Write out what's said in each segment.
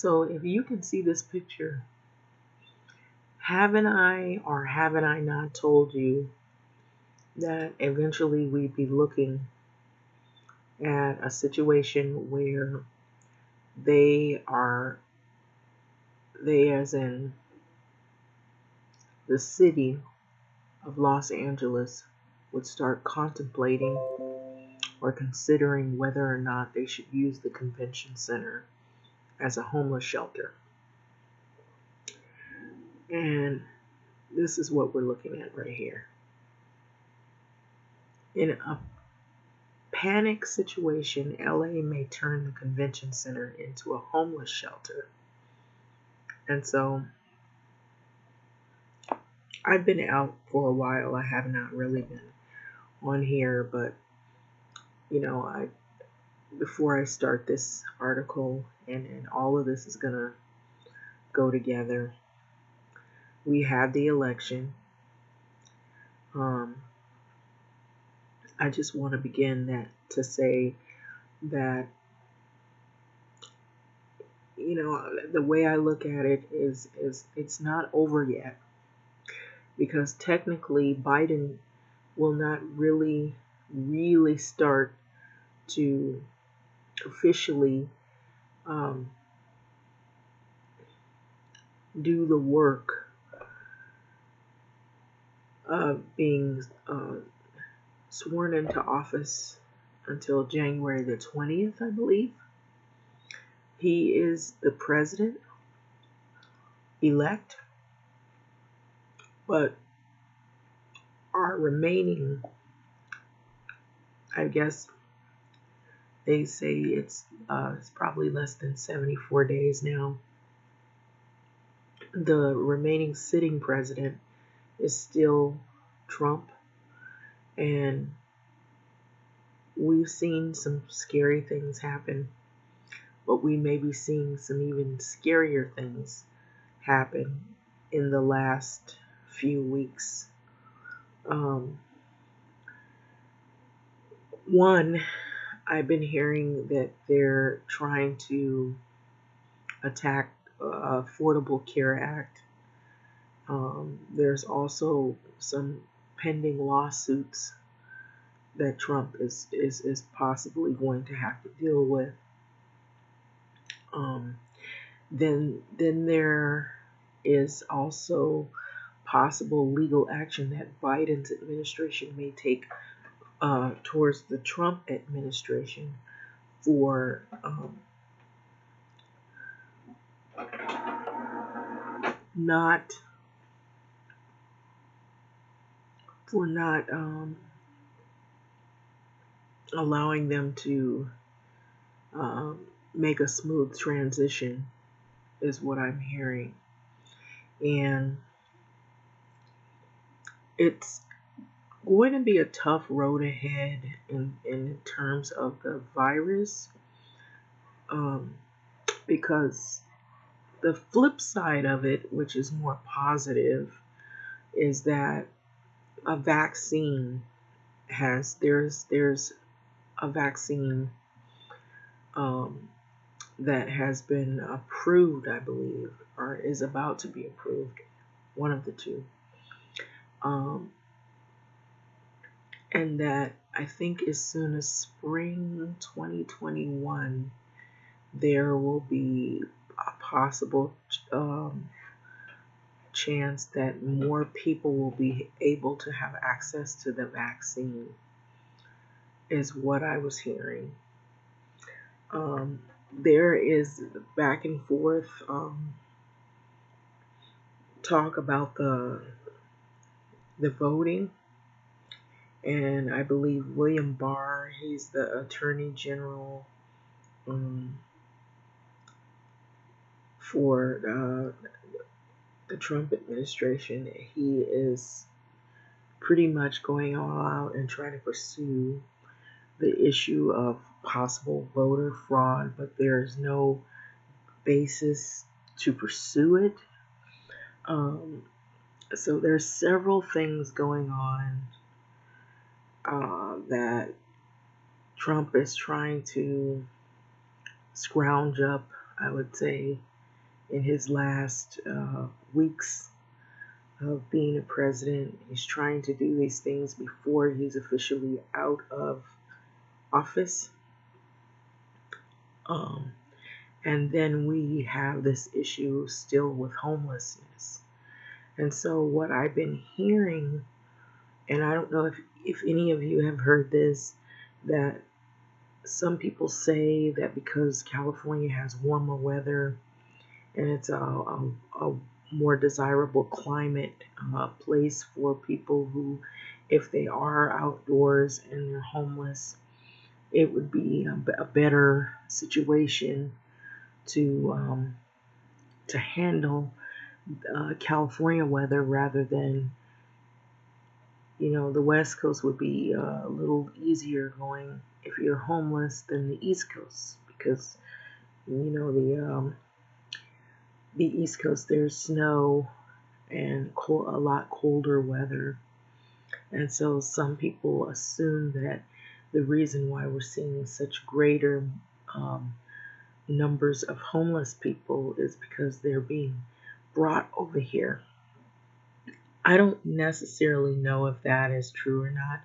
So if you can see this picture, haven't I or haven't I not told you that eventually we'd be looking at a situation where they as in the city of Los Angeles would start contemplating or considering whether or not they should use the convention center as a homeless shelter. And this is what we're looking at right here. In a panic situation, LA may turn the convention center into a homeless shelter. And so I've been out for a while. I have not really been on here, but before I start this article, and all of this is gonna go together. We had the election. I just want to begin that to say that the way I look at it is it's not over yet, because technically Biden will not really start to officially do the work of being sworn into office until January the 20th, I believe. He is the president elect, but our remaining, I guess they say it's probably less than 74 days now. The remaining sitting president is still Trump, and we've seen some scary things happen, but we may be seeing some even scarier things happen in the last few weeks. One, I've been hearing that they're trying to attack Affordable Care Act. There's also some pending lawsuits that Trump is possibly going to have to deal with. Then there is also possible legal action that Biden's administration may take towards the Trump administration for not allowing them to make a smooth transition, is what I'm hearing. And it's going to be a tough road ahead in terms of the virus, because the flip side of it, which is more positive, is that a vaccine there's a vaccine that has been approved, I believe, or is about to be approved, one of the two. And that I think as soon as spring 2021, there will be a possible chance that more people will be able to have access to the vaccine, is what I was hearing. There is back and forth talk about the voting, and I believe William Barr, he's the Attorney General for the Trump administration. He is pretty much going all out and trying to pursue the issue of possible voter fraud, but there's no basis to pursue it. So there's several things going on that Trump is trying to scrounge up, I would say, in his last weeks of being a president. He's trying to do these things before he's officially out of office. Um, and then we have this issue still with homelessness. And so, what I've been hearing, and I don't know if any of you have heard this, that some people say that because California has warmer weather and it's a more desirable climate place for people who, if they are outdoors and they're homeless, it would be a better situation to handle California weather rather than, the West Coast would be a little easier going if you're homeless than the East Coast because the East Coast there's snow and a lot colder weather, and so some people assume that the reason why we're seeing such greater um, numbers of homeless people is because they're being brought over here. I don't necessarily know if that is true or not.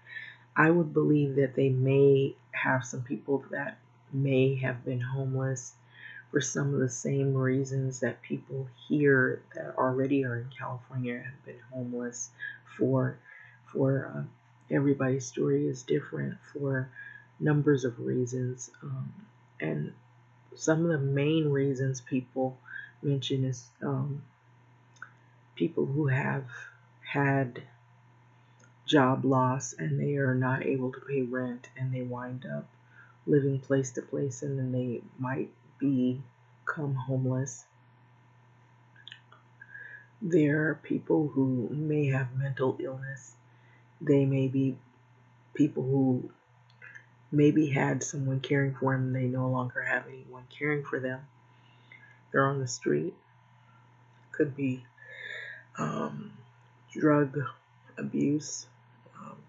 I would believe that they may have some people that may have been homeless for some of the same reasons that people here that already are in California have been homeless for. For everybody's story is different for numbers of reasons, and some of the main reasons people mention is people who have had job loss and they are not able to pay rent and they wind up living place to place and then they might become homeless. There are people who may have mental illness. They may be people who maybe had someone caring for them and they no longer have anyone caring for them. They're on the street. Could be um, drug abuse,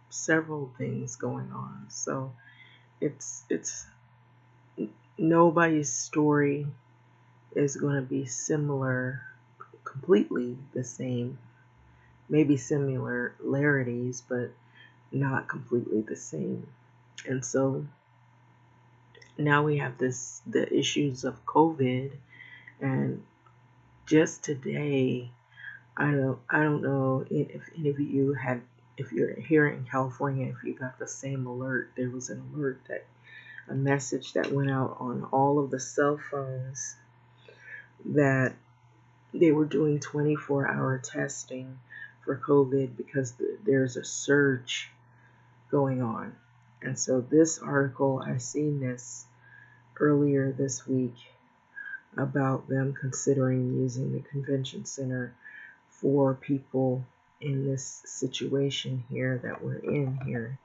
several things going on. So it's nobody's story is going to be similar, completely the same. Maybe similarities, but not completely the same. And so now we have the issues of COVID, and just today, I don't know if any of you had, if you're here in California, if you got the same alert. There was an alert, that a message that went out on all of the cell phones that they were doing 24-hour testing for COVID because there's a surge going on. And so this article, I seen this earlier this week about them considering using the convention center for people in this situation here that we're in here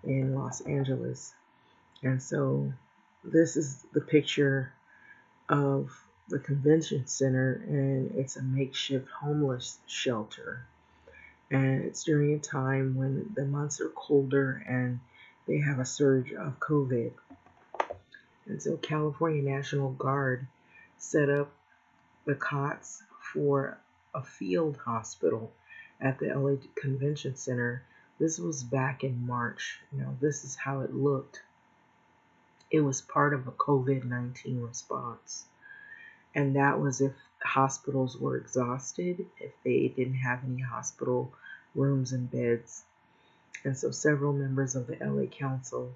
in Los Angeles. And so this is the picture of the convention center, and it's a makeshift homeless shelter. And it's during a time when the months are colder and they have a surge of COVID. And so California National Guard set up the cots for a field hospital at the LA Convention Center. This was back in March. This is how it looked. It was part of a COVID-19 response. And that was if hospitals were exhausted, if they didn't have any hospital rooms and beds. And so several members of the LA Council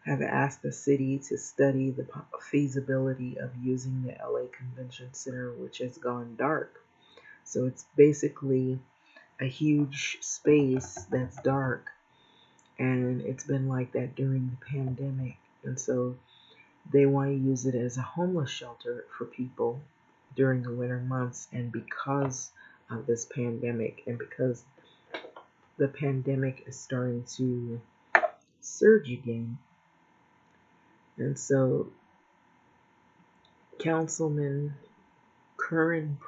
have asked the city to study the feasibility of using the LA Convention Center, which has gone dark. So it's basically a huge space that's dark, and it's been like that during the pandemic. And so they want to use it as a homeless shelter for people during the winter months. And because of this pandemic, and because the pandemic is starting to surge again, and so Councilman Curren,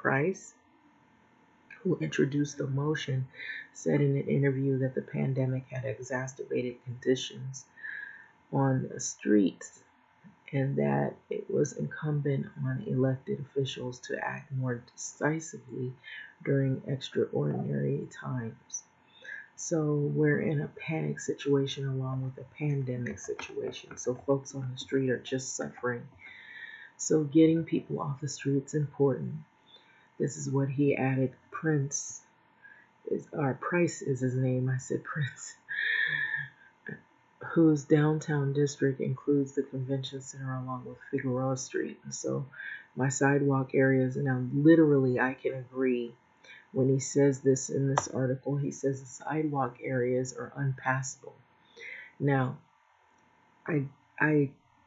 who introduced the motion, said in an interview that the pandemic had exacerbated conditions on the streets, and that it was incumbent on elected officials to act more decisively during extraordinary times. So we're in a panic situation along with a pandemic situation. So folks on the street are just suffering. So getting people off the streets is important. This is what he added. Price is his name. I said Prince, whose downtown district includes the convention center along with Figueroa Street. And so my sidewalk areas, and now literally I can agree when he says this in this article, he says the sidewalk areas are unpassable. Now, I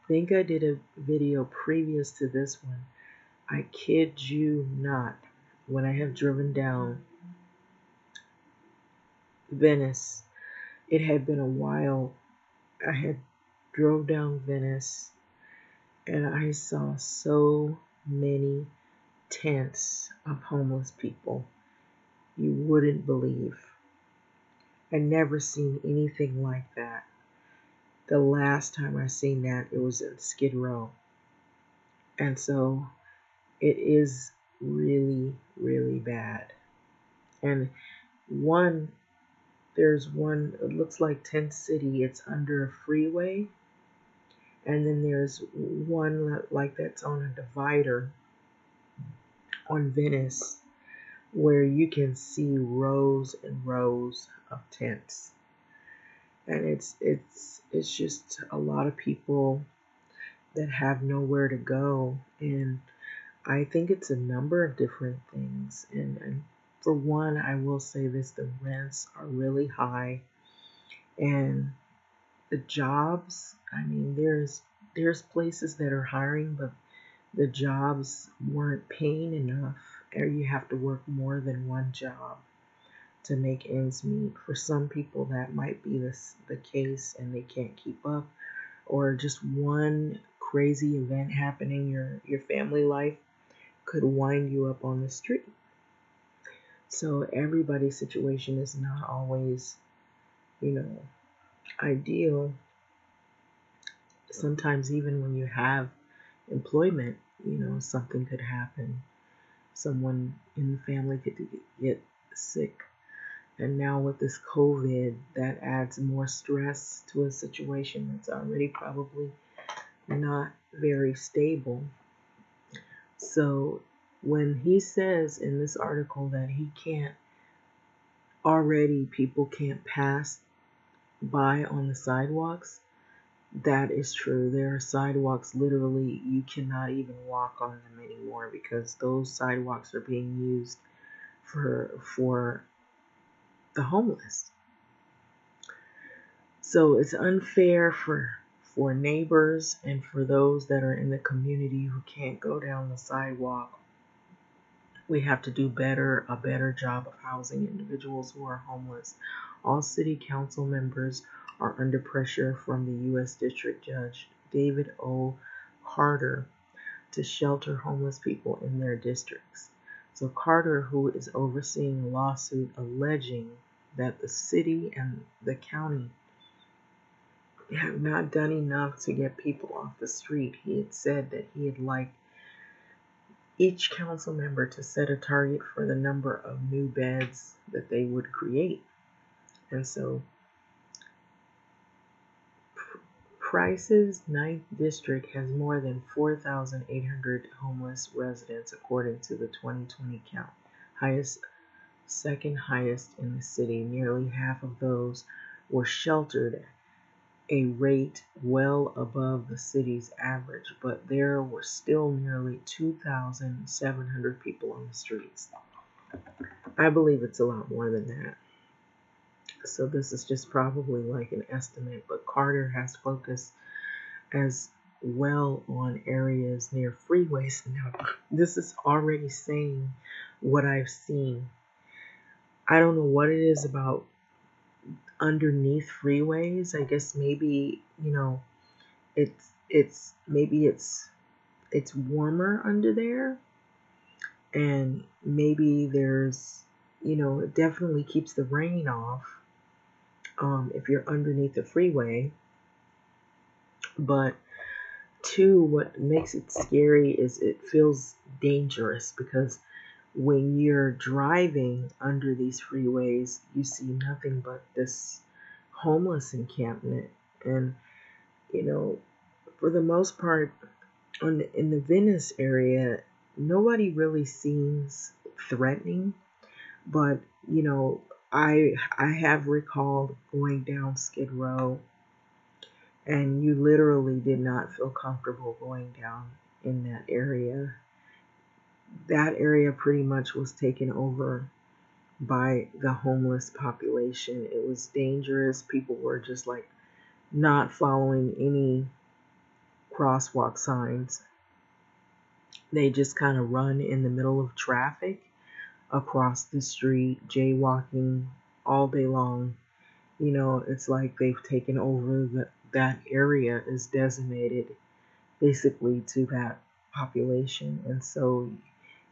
think I did a video previous to this one. I kid you not, when I have driven down Venice, it had been a while. I had drove down Venice and I saw so many tents of homeless people. You wouldn't believe. I never seen anything like that. The last time I seen that, it was in Skid Row. And so it is really, really bad. And there's one, it looks like Tent City, it's under a freeway. And then there's one like that's on a divider on Venice where you can see rows and rows of tents. And it's just a lot of people that have nowhere to go. And I think it's a number of different things. And for one, I will say this, the rents are really high. And the jobs, I mean, there's places that are hiring, but the jobs weren't paying enough, or you have to work more than one job to make ends meet. For some people, that might be the case, and they can't keep up, or just one crazy event happening in your family life could wind you up on the street. So everybody's situation is not always, ideal. Sometimes even when you have employment, something could happen. Someone in the family could get sick. And now with this COVID, that adds more stress to a situation that's already probably not very stable. So when he says in this article that people can't pass by on the sidewalks, that is true. There are sidewalks literally you cannot even walk on them anymore because those sidewalks are being used for the homeless. So it's unfair for neighbors and for those that are in the community who can't go down the sidewalk. We have to do a better job of housing individuals who are homeless. All city council members are under pressure from the U.S. District Judge David O. Carter to shelter homeless people in their districts. So Carter, who is overseeing a lawsuit alleging that the city and the county have not done enough to get people off the street, he had said that he'd like each council member to set a target for the number of new beds that they would create. And so Price's 9th district has more than 4,800 homeless residents according to the 2020 count, second highest in the city. Nearly half of those were sheltered, a rate well above the city's average, but there were still nearly 2,700 people on the streets. I believe it's a lot more than that. So this is just probably like an estimate, but Carter has focused as well on areas near freeways. Now, this is already saying what I've seen. I don't know what it is about underneath freeways. I guess maybe, it's warmer under there, and maybe there's, it definitely keeps the rain off if you're underneath the freeway. But Two, what makes it scary is it feels dangerous because when you're driving under these freeways, you see nothing but this homeless encampment. And, you know, for the most part, in the Venice area, nobody really seems threatening. But, you know, I have recalled going down Skid Row, and you literally did not feel comfortable going down in that area. That area pretty much was taken over by the homeless population. It was dangerous. People were just like not following any crosswalk signs. They just kind of run in the middle of traffic across the street, jaywalking all day long. You know, it's like they've taken over that area is designated basically to that population. And so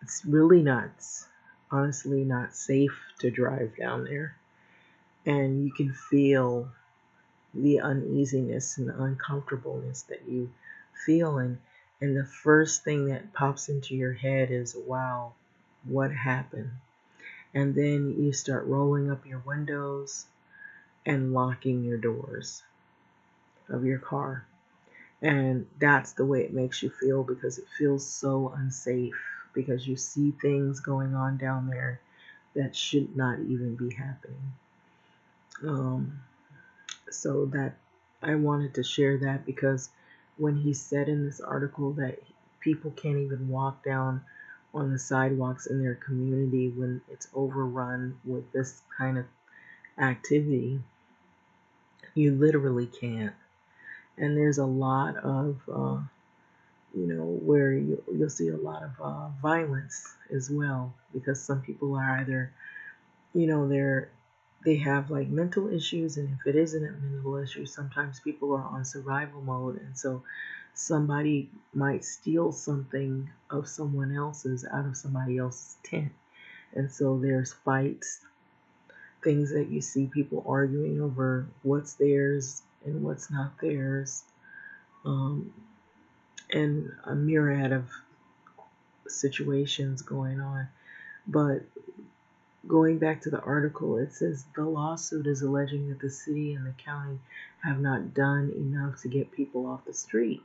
it's really not, honestly, not safe to drive down there. And you can feel the uneasiness and the uncomfortableness that you feel. And the first thing that pops into your head is, wow, what happened? And then you start rolling up your windows and locking your doors of your car. And that's the way it makes you feel, because it feels so unsafe, because you see things going on down there that should not even be happening. Um, so that I wanted to share that, because when he said in this article that people can't even walk down on the sidewalks in their community when it's overrun with this kind of activity, you literally can't. And there's a lot of where you'll see a lot of violence as well, because some people are either, they have like mental issues, and if it isn't a mental issue, sometimes people are on survival mode, and so somebody might steal something of someone else's out of somebody else's tent, and so there's fights, things that you see people arguing over what's theirs and what's not theirs, um, and a myriad of situations going on. But going back to the article, it says the lawsuit is alleging that the city and the county have not done enough to get people off the street.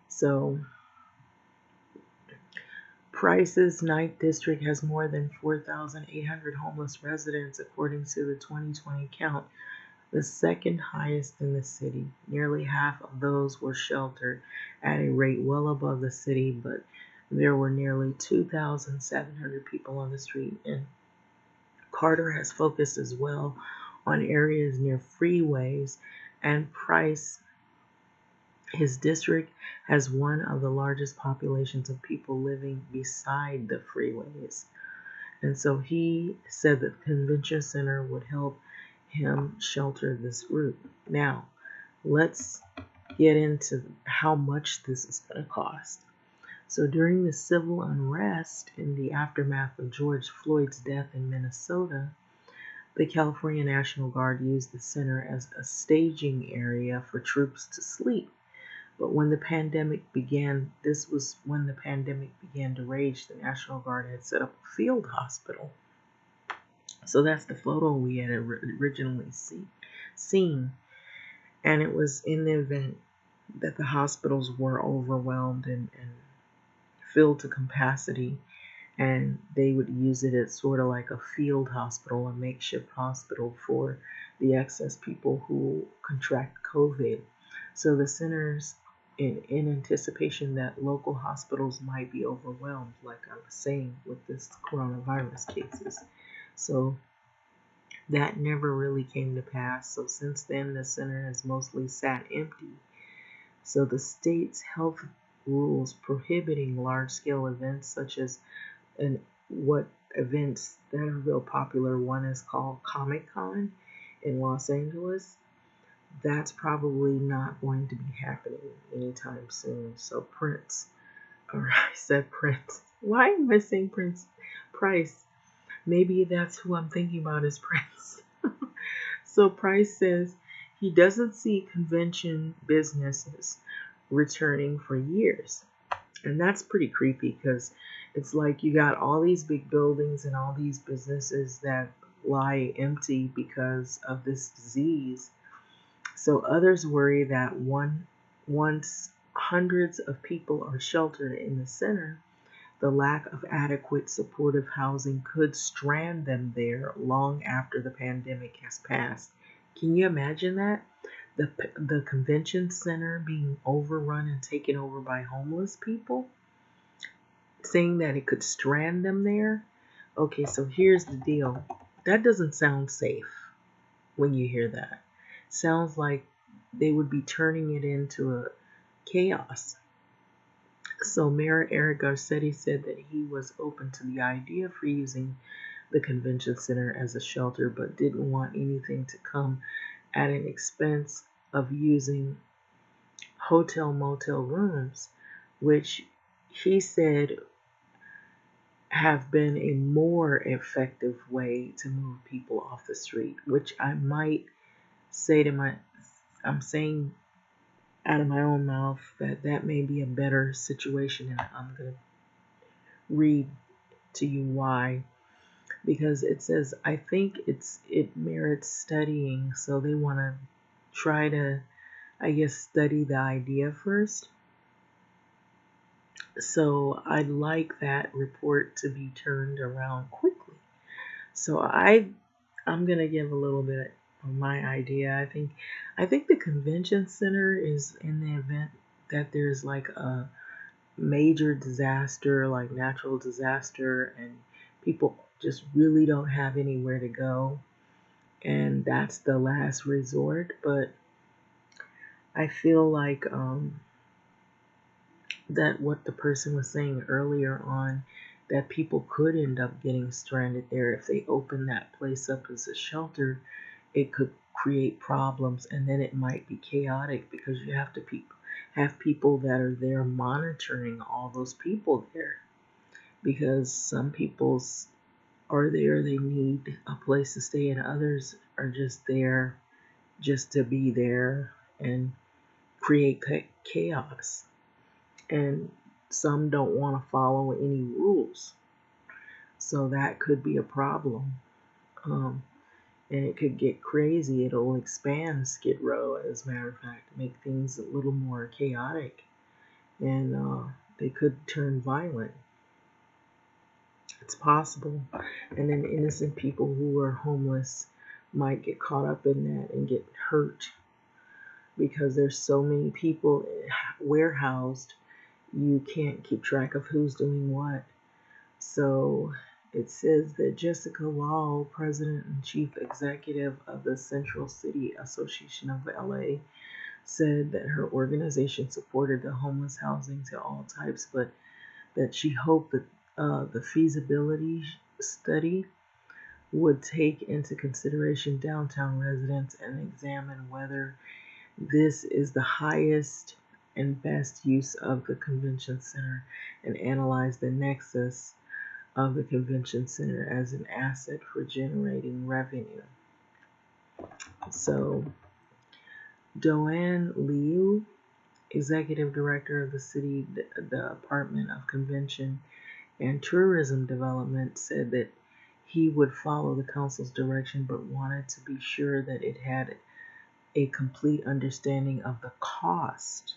So, Price's Ninth District has more than 4,800 homeless residents, according to the 2020 count, the second highest in the city. Nearly half of those were sheltered at a rate well above the city, but there were nearly 2,700 people on the street. And Carter has focused as well on areas near freeways, and Price, his district, has one of the largest populations of people living beside the freeways. And so he said that the convention center would help him shelter this group. Now, let's get into how much this is going to cost. So during the civil unrest in the aftermath of George Floyd's death in Minnesota, the California National Guard used the center as a staging area for troops to sleep. But when the pandemic began, this was when the pandemic began to rage, the National Guard had set up a field hospital. So that's the photo we had originally seen. And it was in the event that the hospitals were overwhelmed and filled to capacity, and they would use it as sort of like a field hospital, a makeshift hospital for the excess people who contract COVID. So the centers, in anticipation that local hospitals might be overwhelmed, like I was saying with this coronavirus cases. So that never really came to pass. So since then, the center has mostly sat empty. So the state's health rules prohibiting large-scale events such as what events that are real popular. One is called Comic-Con in Los Angeles. That's probably not going to be happening anytime soon. So Prince, or I said Prince. Why am I saying Prince? Price. Maybe that's who I'm thinking about as Prince. So Price says he doesn't see convention businesses returning for years. And that's pretty creepy because it's like you got all these big buildings and all these businesses that lie empty because of this disease. So others worry that once hundreds of people are sheltered in the center, the lack of adequate supportive housing could strand them there long after the pandemic has passed. Can you imagine that? The convention center being overrun and taken over by homeless people, saying that it could strand them there. Okay, so here's the deal. That doesn't sound safe when you hear that. Sounds like they would be turning it into a chaos. So Mayor Eric Garcetti said that he was open to the idea for using the convention center as a shelter, but didn't want anything to come at an expense of using hotel motel rooms, which he said have been a more effective way to move people off the street, which I might say I'm saying out of my own mouth that that may be a better situation, and I'm going to read to you why. Because it says, I think it merits studying, so they want to try to, I guess, study the idea first. So I'd like that report to be turned around quickly. So I'm gonna give a little bit of my idea. I think the convention center is in the event that there's like a major disaster, like natural disaster, and people just really don't have anywhere to go, and that's the last resort. But I feel like that what the person was saying earlier on, that people could end up getting stranded there if they open that place up as a shelter. It could create problems, and then it might be chaotic because you have to have people that are there monitoring all those people there, because some people are there, they need a place to stay, and others are just there just to be there and create chaos. And some don't want to follow any rules. So that could be a problem. Um, and it could get crazy. It'll expand Skid Row, as a matter of fact, make things a little more chaotic. And they could turn violent. It's possible. And then innocent people who are homeless might get caught up in that and get hurt because there's so many people warehoused, you can't keep track of who's doing what. So it says that Jessica Law, President and Chief Executive of the Central City Association of LA, said that her organization supported the homeless housing to all types, but that she hoped that the feasibility study would take into consideration downtown residents and examine whether this is the highest and best use of the convention center, and analyze the nexus of the convention center as an asset for generating revenue. So, Doane Liu, executive director of the city Department of Convention and Tourism Development, said that he would follow the council's direction but wanted to be sure that it had a complete understanding of the cost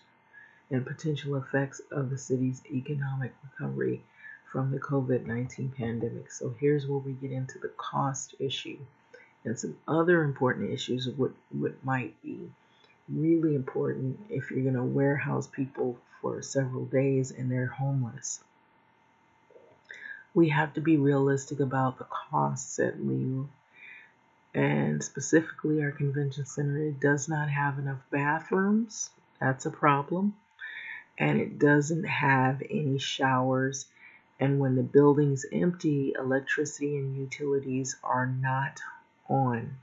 and potential effects of the city's economic recovery from the COVID-19 pandemic. So here's where we get into the cost issue and some other important issues of what might be really important if you're going to warehouse people for several days and they're homeless. We have to be realistic about the costs at Liu, and specifically our convention center. It does not have enough bathrooms. That's a problem. And it doesn't have any showers. And when the building's empty, electricity and utilities are not on.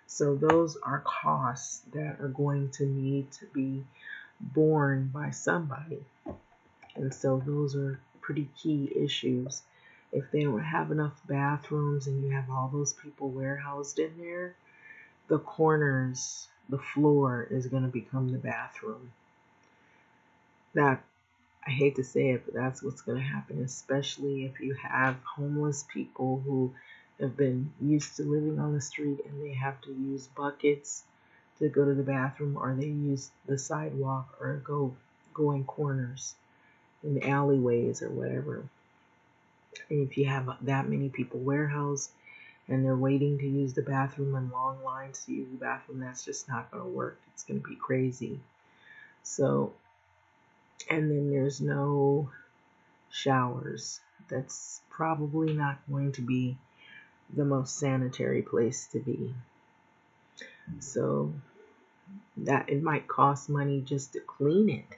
So those are costs that are going to need to be borne by somebody. And so those are pretty key issues. If they don't have enough bathrooms and you have all those people warehoused in there, the corners, the floor is going to become the bathroom. that, I hate to say it, but that's what's going to happen, especially if you have homeless people who have been used to living on the street and they have to use buckets to go to the bathroom, or they use the sidewalk, or go in corners in alleyways or whatever. And if you have that many people warehoused and they're waiting to use the bathroom and long lines to use the bathroom, that's just not going to work. It's going to be crazy. So, and then there's no showers. That's probably not going to be the most sanitary place to be. So that it might cost money just to clean it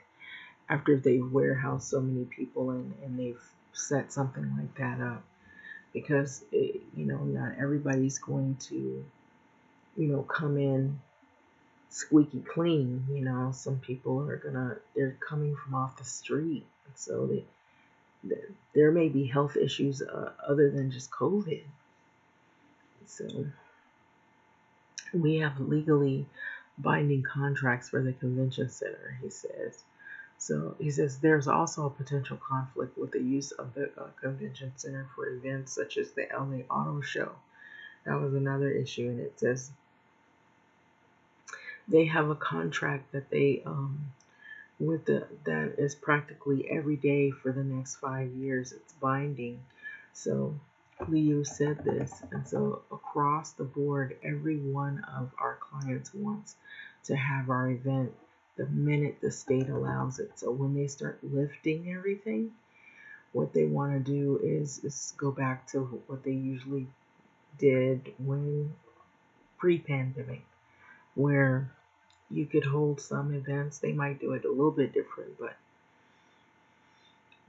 after they've warehoused so many people and they've set something like that up, because not everybody's going to come in squeaky clean. Some people they're coming from off the street, so there may be health issues other than just COVID. So we have legally binding contracts for the convention center, he says. So he says there's also a potential conflict with the use of the convention center for events such as the LA Auto Show. That was another issue, and it says they have a contract that they that is practically every day for the next 5 years. It's binding. So Liu said this, and so across the board, every one of our clients wants to have our event the minute the state allows it. So when they start lifting everything, what they want to do is go back to what they usually did when pre-pandemic, where you could hold some events. They might do it a little bit different, but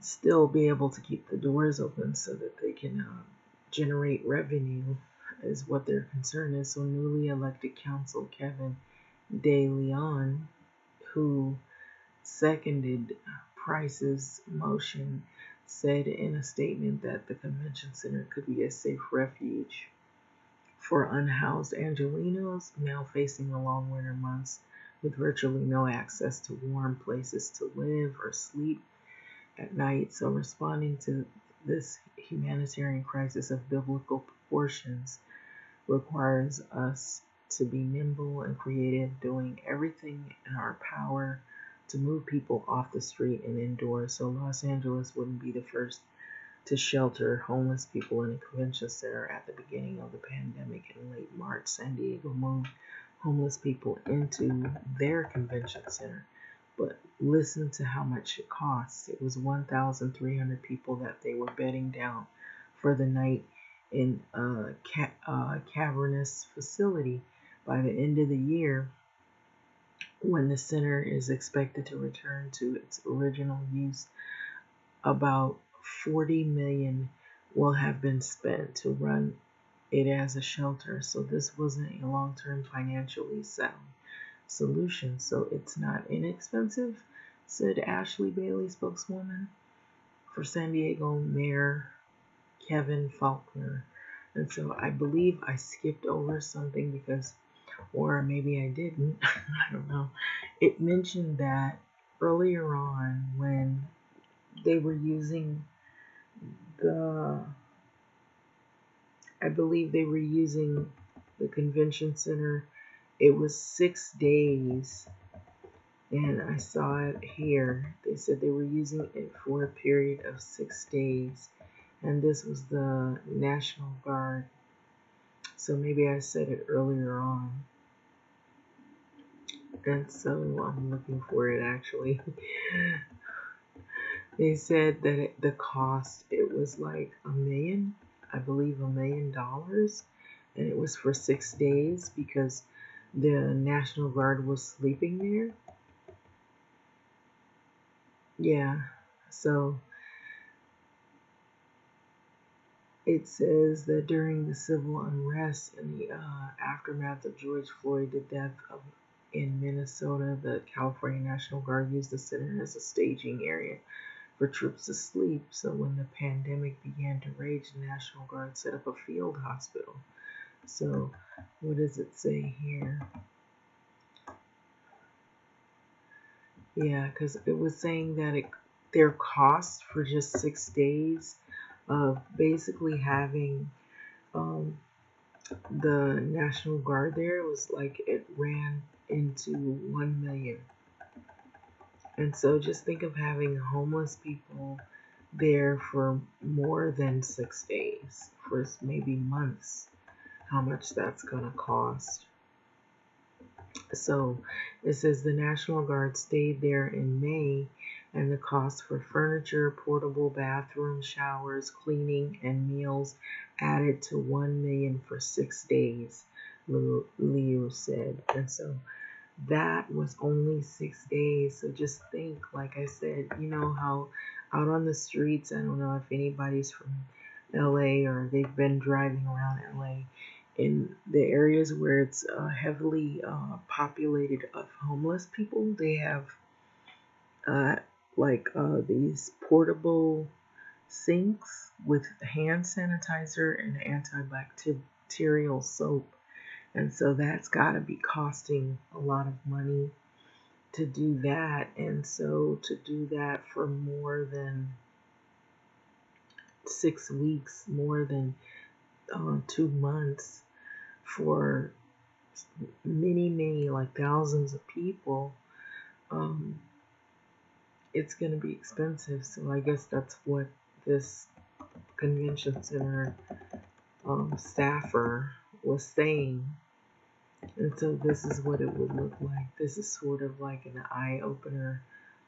still be able to keep the doors open so that they can generate revenue, is what their concern is. So newly elected council Kevin De Leon, who seconded Price's motion, said in a statement that the convention center could be a safe refuge for unhoused Angelenos now facing the long winter months with virtually no access to warm places to live or sleep at night. So responding to this humanitarian crisis of biblical proportions requires us to be nimble and creative, doing everything in our power to move people off the street and indoors. So Los Angeles wouldn't be the first to shelter homeless people in a convention center. At the beginning of the pandemic in late March, San Diego moved homeless people into their convention center. But listen to how much it costs. It was 1,300 people that they were bedding down for the night in a cavernous facility. By the end of the year, when the center is expected to return to its original use, about 40 million will have been spent to run it as a shelter. So this wasn't a long-term financially sound solution. So it's not inexpensive, said Ashley Bailey, spokeswoman for San Diego Mayor Kevin Faulconer. And so I believe I skipped over something because, or maybe I didn't, I don't know. It mentioned that earlier on when they were using the, I believe they were using the convention center, it was 6 days, and I saw it here. They said they were using it for a period of 6 days, and this was the National Guard. So maybe I said it earlier on, and so I'm looking for it actually. They said that the cost, it was like $1 million, I believe $1 million, and it was for 6 days because the National Guard was sleeping there. Yeah, so it says that during the civil unrest and the aftermath of George Floyd, the death in Minnesota, the California National Guard used the center as a staging area for troops to sleep. So when the pandemic began to rage, the National Guard set up a field hospital. So what does it say here? Yeah, because it was saying that their cost for just 6 days of basically having um, the National Guard there was like it ran into 1 million. And so just think of having homeless people there for more than 6 days, for maybe months, how much that's going to cost. So it says the National Guard stayed there in May, and the cost for furniture, portable bathrooms, showers, cleaning, and meals added to 1 million for 6 days, Liu said. And so that was only 6 days. So just think, like I said, you know how out on the streets, I don't know if anybody's from LA or they've been driving around LA, in the areas where it's heavily populated of homeless people, they have uh, these portable sinks with hand sanitizer and antibacterial soap. And so that's got to be costing a lot of money to do that. And so to do that for more than 6 weeks, more than 2 months, for many, like thousands of people, um, it's going to be expensive. So I guess that's what this convention center staffer was saying. And so this is what it would look like. This is sort of like an eye opener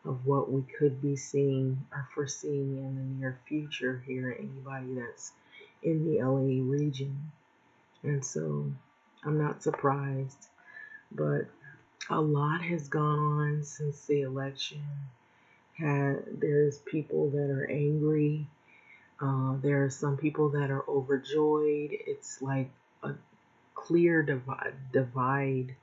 of what we could be seeing or foreseeing in the near future here, anybody that's in the LA region. And so I'm not surprised, but a lot has gone on since the election. There's people that are angry. There are some people that are overjoyed. It's like a clear divide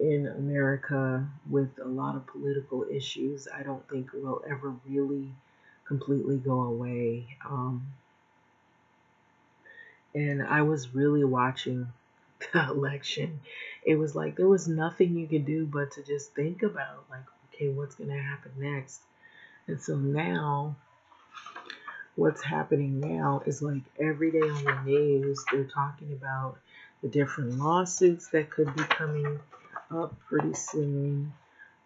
in America with a lot of political issues. I don't think will ever really completely go away. And I was really watching the election. It was like there was nothing you could do but to just think about, like, okay, what's going to happen next? And so now, what's happening now is like every day on the news, they're talking about the different lawsuits that could be coming up pretty soon.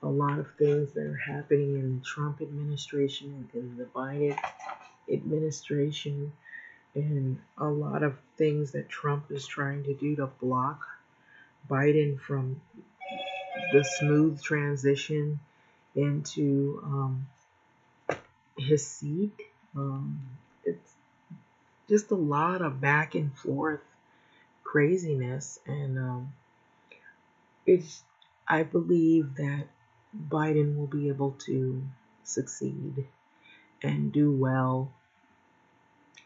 A lot of things that are happening in the Trump administration and in the Biden administration, and a lot of things that Trump is trying to do to block Biden from the smooth transition into his seat. It's just a lot of back and forth craziness, and it's. I believe that Biden will be able to succeed and do well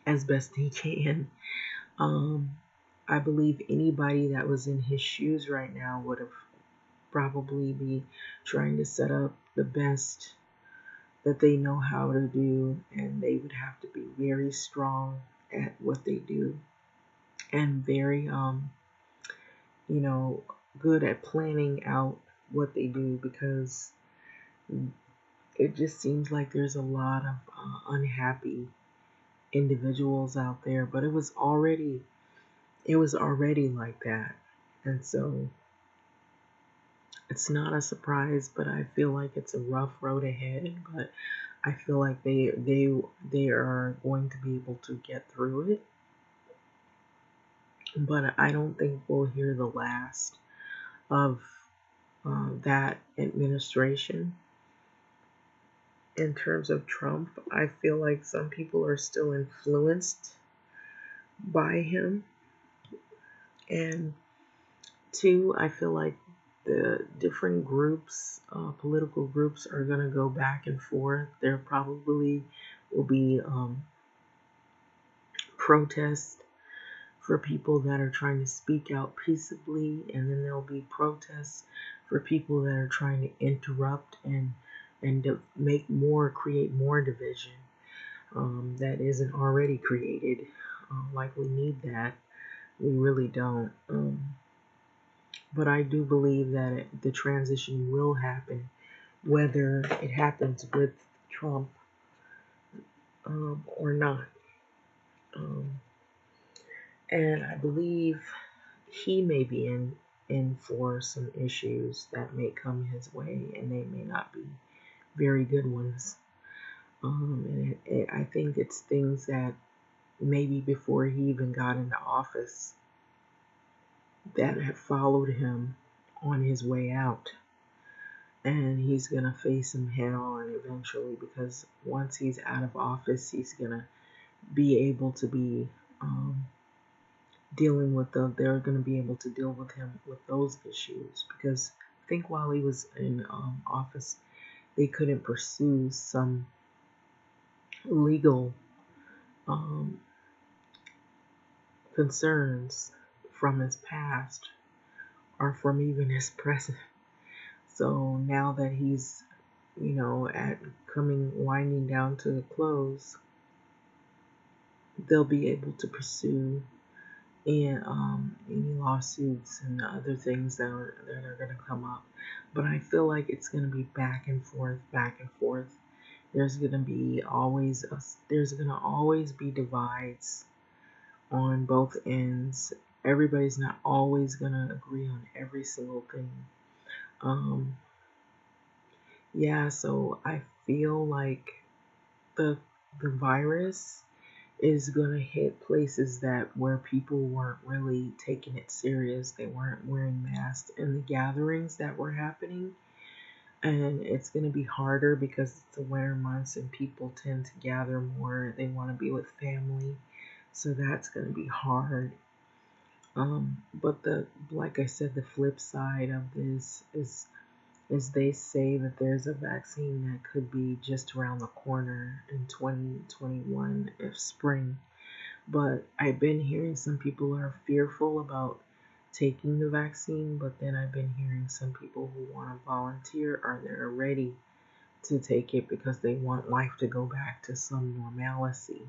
as best he can. Um, I believe anybody that was in his shoes right now would have probably be trying to set up the best that they know how to do, and they would have to be very strong at what they do and very you know good at planning out what they do, because it just seems like there's a lot of unhappy individuals out there, but it was already like that. And so it's not a surprise, but I feel like it's a rough road ahead, but I feel like they are going to be able to get through it. But I don't think we'll hear the last of that administration. In terms of Trump, I feel like some people are still influenced by him. And two, I feel like the different groups, political groups, are going to go back and forth. There probably will be protests for people that are trying to speak out peaceably, and then there'll be protests for people that are trying to interrupt and to create more division that isn't already created. Like we need that, we really don't. But I do believe that the transition will happen whether it happens with Trump or not. Um, and I believe he may be in for some issues that may come his way, and they may not be very good ones. And I think it's things that maybe before he even got into office that have followed him on his way out. And he's going to face them head on eventually, because once he's out of office, he's going to be able to be dealing with they're going to be able to deal with him with those issues. Because I think while he was in office, they couldn't pursue some legal um, concerns from his past or from even his present. So now that he's, at winding down to the close, they'll be able to pursue any lawsuits and other things that are going to come up. But I feel like it's going to be back and forth, back and forth. There's going to be there's going to always be divides on both ends. Everybody's not always going to agree on every single thing. Um, yeah, so I feel like the the virus is going to hit places that where people weren't really taking it serious. They weren't wearing masks in the gatherings that were happening. And it's going to be harder because it's the winter months and people tend to gather more. They want to be with family. So that's going to be hard. But like I said, the flip side of this is they say that there's a vaccine that could be just around the corner in 2021 if spring. But I've been hearing some people are fearful about taking the vaccine, but then I've been hearing some people who want to volunteer or they're ready to take it because they want life to go back to some normalcy.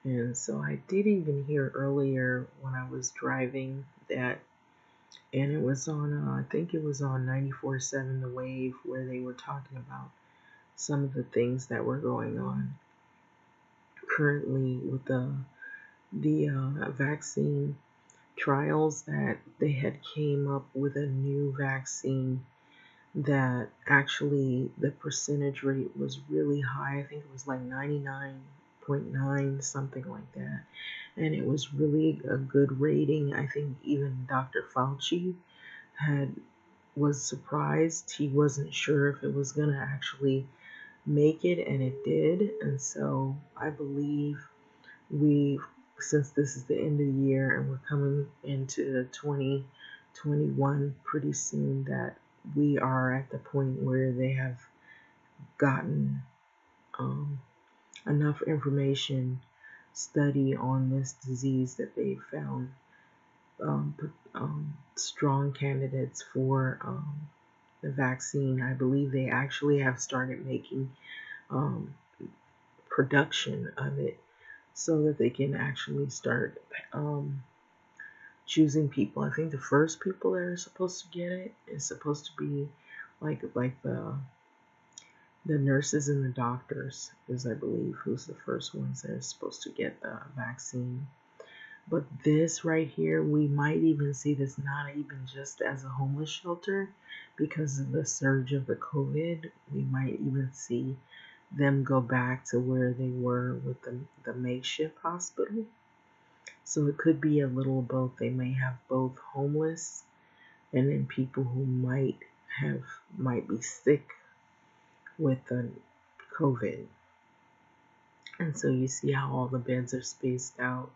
And so I did even hear earlier when I was driving that, and it was on, I think it was on 94.7 The Wave, where they were talking about some of the things that were going on currently with the vaccine trials, that they had came up with a new vaccine that actually the percentage rate was really high. I think it was like 99.9, something like that. And it was really a good rating. I think even Dr. Fauci had was surprised. He wasn't sure if it was going to actually make it, and it did. And so I believe we, since this is the end of the year and we're coming into 2021 pretty soon, that we are at the point where they have gotten um, enough information, study on this disease, that they found strong candidates for the vaccine. I believe they actually have started making um, production of it so that they can actually start choosing people. I think the first people that are supposed to get it is supposed to be like the nurses and the doctors, is I believe who's the first ones that are supposed to get the vaccine. But this right here, we might even see this not even just as a homeless shelter because of the surge of the COVID. We might even see them go back to where they were with the makeshift hospital. So it could be a little of both. They may have both homeless and then people who might be sick with the COVID. And so you see how all the beds are spaced out,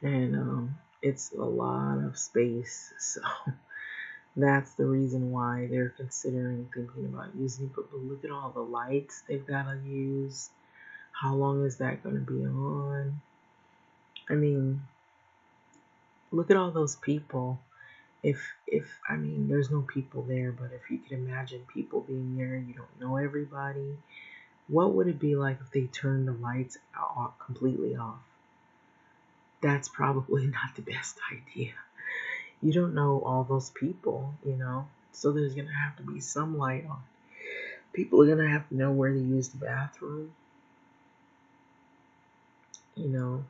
and it's a lot of space. So that's the reason why they're considering thinking about using it. But look at all the lights they've got to use. How long is that going to be on? I mean, look at all those people. If I mean, there's no people there, but if you could imagine people being there, you don't know everybody. What would it be like if they turned the lights out completely off? That's probably not the best idea. You don't know all those people, so there's gonna have to be some light on. People are gonna have to know where to use the bathroom, you know.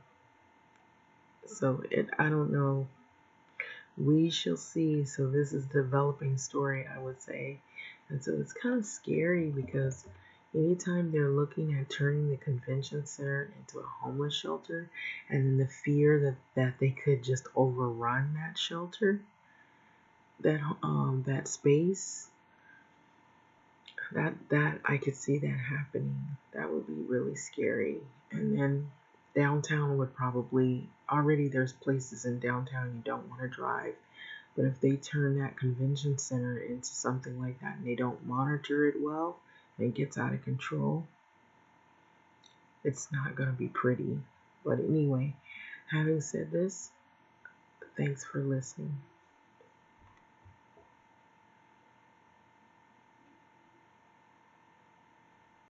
So I don't know. We shall see. So this is a developing story, I would say. And so it's kind of scary because anytime they're looking at turning the convention center into a homeless shelter, and then the fear that they could just overrun that shelter, that space, that I could see that happening. That would be really scary. And then downtown would probably already there's places in downtown you don't want to drive. But if they turn that convention center into something like that and they don't monitor it well and it gets out of control, it's not going to be pretty. But anyway, having said this, thanks for listening.